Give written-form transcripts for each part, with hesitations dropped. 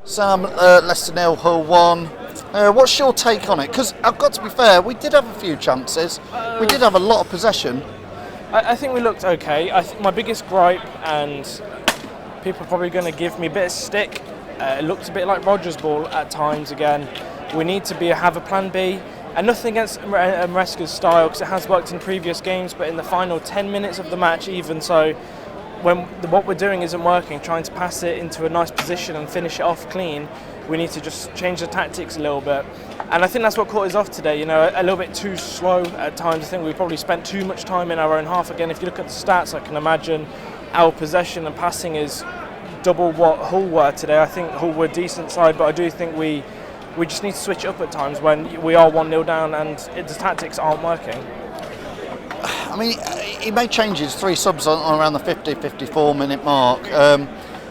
Sam, Leicester 0, Hull 1. What's your take on it? Because I've got to be fair, we did have a few chances. We did have a lot of possession. I think we looked okay. My biggest gripe, and people are probably going to give me a bit of stick, it looked a bit like Rodgers' ball at times again. We need to have a plan B. And nothing against Maresca's style, because it has worked in previous games, but in the final 10 minutes of the match, even so, when what we're doing isn't working, trying to pass it into a nice position and finish it off clean, we need to just change the tactics a little bit. And I think that's what caught us off today, a little bit too slow at times. I think we probably spent too much time in our own half. Again, if you look at the stats, I can imagine our possession and passing is double what Hull were today. I think Hull were a decent side, but I do think we just need to switch it up at times when we are 1-0 down and the tactics aren't working. I mean, he made changes, 3 subs on around the 50-54 minute mark,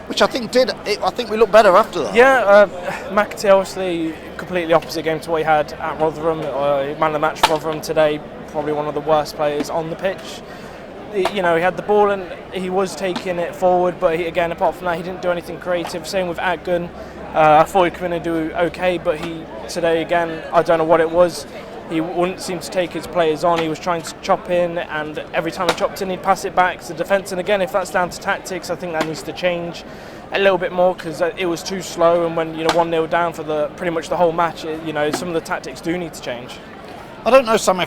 which I think I think we looked better after that. Yeah, McAtee obviously completely opposite game to what he had at Rotherham. Man of the match for Rotherham today, probably one of the worst players on the pitch. He had the ball and he was taking it forward, but again, apart from that, he didn't do anything creative. Same with Atgun. I thought he could do okay, but today again, I don't know what it was. He wouldn't seem to take his players on. He was trying to chop in, and every time he chopped in, he'd pass it back to the defence. And again, if that's down to tactics, I think that needs to change a little bit more, because it was too slow. And when 1-0 down for pretty much the whole match, some of the tactics do need to change. I don't know, Sam.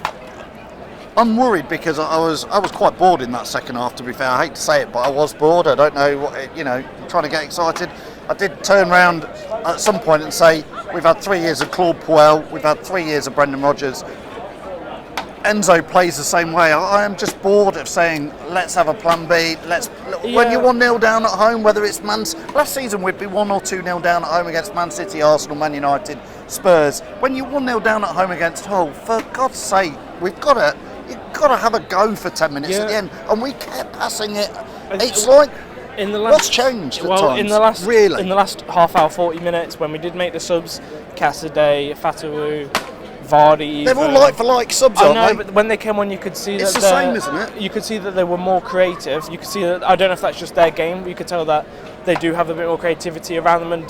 I'm worried because I was quite bored in that second half. To be fair, I hate to say it, but I was bored. I don't know what, trying to get excited. I did turn round at some point and say, we've had 3 years of Claude Puel, we've had 3 years of Brendan Rodgers. Enzo plays the same way. I am just bored of saying, let's have a plan B. When you're 1-0 down at home, whether it's last season we'd be 1 or 2-0 down at home against Man City, Arsenal, Man United, Spurs. When you're 1-0 down at home against Hull, for God's sake, you've got to have a go for 10 minutes at the end. And we kept passing it. It's like, what's changed at times? In the last half hour, 40 minutes, when we did make the subs, Cassidy, Fatawu, Vardy. They're all like for like subs, aren't they? But when they came on, you could see it's the same, isn't it? You could see that they were more creative. You could see that, I don't know if that's just their game, but you could tell that they do have a bit more creativity around them. And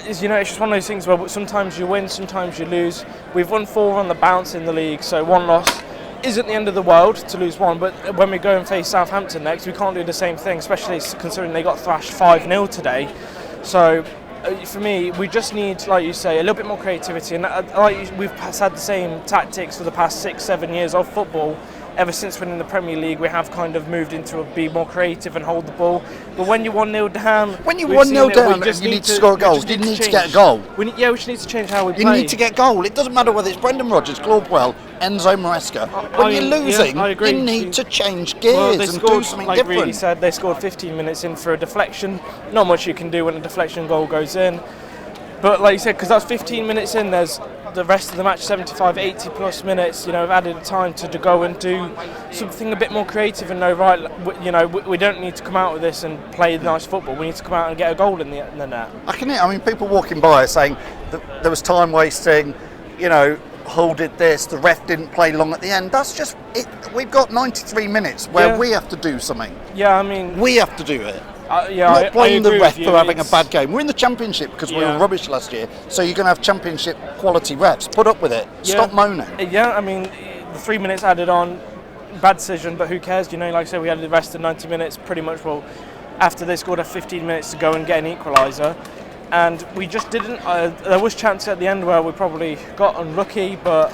it's just one of those things where sometimes you win, sometimes you lose. We've won 4 on the bounce in the league, so 1 loss isn't the end of the world to lose 1, but when we go and face Southampton next, we can't do the same thing, especially considering they got thrashed 5-0 today. So for me, we just need, like you say, a little bit more creativity, and we've had the same tactics for the past 6-7 years of football. Ever since winning the Premier League, we have kind of moved into be more creative and hold the ball. But when you're 1-0 down, you need to score goals. You need to get a goal. We just need to change how we play. You need to get goal. It doesn't matter whether it's Brendan Rodgers, Claude Puel, Enzo Maresca. When you're losing, you need to change gears and do something different. Like Reedy said, they scored 15 minutes in for a deflection. Not much you can do when a deflection goal goes in. But like you said, because that's 15 minutes in, there's the rest of the match, 75, 80 plus minutes, we've added time to go and do something a bit more creative and know, right, we don't need to come out with this and play nice football. We need to come out and get a goal in the net. I mean, people walking by are saying that there was time wasting, Hull did this, the ref didn't play long at the end. That's just it. We've got 93 minutes where we have to do something. Yeah, I mean, we have to do it. Not blame the ref for having a bad game. We're in the Championship because we were rubbish last year, so you're going to have Championship quality refs. Put up with it. Stop moaning. Yeah, I mean, the 3 minutes added on, bad decision, but who cares? Like I said, we had the rest of 90 minutes pretty much. Well, after they scored 15 minutes to go and get an equaliser, and we just didn't. There was chance at the end where we probably got unlucky, but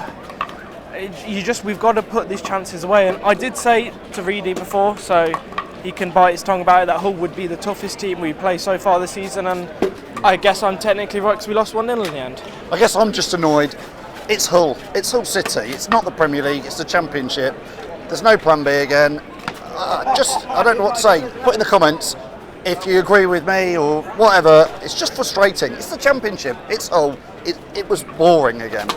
we've got to put these chances away. And I did say to Reedy before, so he can bite his tongue about it, that Hull would be the toughest team we play so far this season, and I guess I'm technically right because we lost 1-0 in the end. I guess I'm just annoyed. It's Hull. It's Hull City. It's not the Premier League. It's the Championship. There's no plan B again. I don't know what to say. Put in the comments if you agree with me or whatever. It's just frustrating. It's the Championship. It's Hull. It was boring again.